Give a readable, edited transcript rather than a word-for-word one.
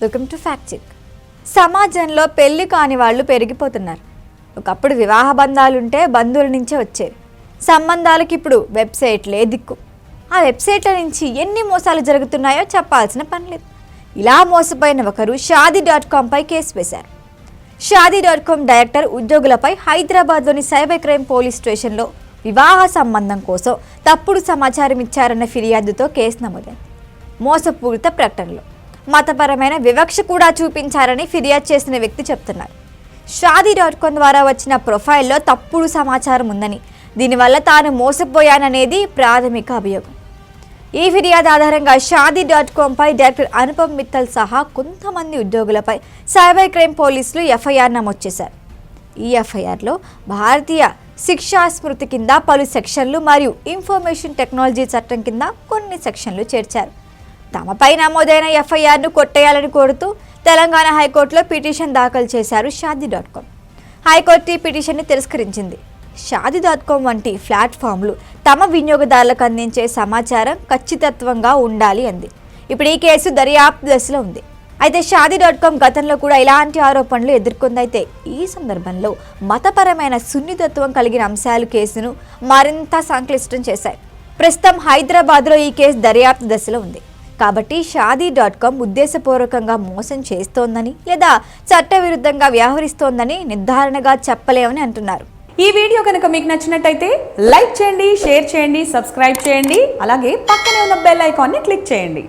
Welcome to fact check. సమాజంలో పెళ్లి కాని వాళ్ళు పెరిగిపోతున్నారు. ఒకప్పుడు వివాహ బంధాలుంటే బంధువుల నుంచే వచ్చేవి. సంబంధాలకు ఇప్పుడు వెబ్సైట్లే దిక్కు. ఆ వెబ్సైట్ల నుంచి ఎన్ని మోసాలు జరుగుతున్నాయో చెప్పాల్సిన పని లేదు. ఇలా మోసపోయిన ఒకరు shaadi.com పై కేసు వేశారు. shaadi.com డైరెక్టర్ ఉద్యోగులపై హైదరాబాద్లోని సైబర్ క్రైమ్ పోలీస్ స్టేషన్లో వివాహ సంబంధం కోసం తప్పుడు సమాచారం ఇచ్చారన్న ఫిర్యాదుతో కేసు నమోదైంది. మోసపూరిత ప్రకటనలు, మతపరమైన వివక్ష కూడా చూపించారని ఫిర్యాదు చేసిన వ్యక్తి చెప్తున్నారు. shaadi.com ద్వారా వచ్చిన ప్రొఫైల్లో తప్పుడు సమాచారం ఉందని, దీనివల్ల తాను మోసపోయాననేది ప్రాథమిక అభియోగం. ఈ ఫిర్యాదు ఆధారంగా shaadi.com పై డైరెక్టర్ అనుపమ్ మిత్తల్ సహా కొంతమంది ఉద్యోగులపై సైబర్ క్రైమ్ పోలీసులు ఎఫ్ఐఆర్ నమోదు చేశారు. ఈ ఎఫ్ఐఆర్లో భారతీయ శిక్షా స్మృతి కింద పలు సెక్షన్లు మరియు ఇన్ఫర్మేషన్ టెక్నాలజీ చట్టం కింద కొన్ని సెక్షన్లు చేర్చారు. తమపై నమోదైన ఎఫ్ఐఆర్ను కొట్టేయాలని కోరుతూ తెలంగాణ హైకోర్టులో పిటిషన్ దాఖలు చేశారు shaadi.com. హైకోర్టు ఈ పిటిషన్ని తిరస్కరించింది. shaadi.com వంటి ప్లాట్ఫామ్లు తమ వినియోగదారులకు అందించే సమాచారం ఖచ్చితత్వంగా ఉండాలి అంది. ఇప్పుడు ఈ కేసు దర్యాప్తు దశలో ఉంది. అయితే shaadi.com గతంలో కూడా ఇలాంటి ఆరోపణలు ఎదుర్కొందైతే ఈ సందర్భంలో మతపరమైన సున్నితత్వం కలిగిన అంశాలు కేసును మరింత సంక్లిష్టం చేశాయి. ప్రస్తుతం హైదరాబాద్లో ఈ కేసు దర్యాప్తు దశలో ఉంది. కాబట్టి shaadi.com ఉద్దేశపూర్వకంగా మోసం చేస్తోందని లేదా చట్టవిరుద్ధంగా వ్యవహరిస్తోందని నిర్ధారణగా చెప్పలేమని అంటున్నారు. ఈ వీడియో కనుక మీకు నచ్చినట్టయితే లైక్ చేయండి, షేర్ చేయండి, సబ్స్క్రైబ్ చేయండి. అలాగే పక్కనే ఉన్న బెల్ ఐకాన్ని క్లిక్ చేయండి.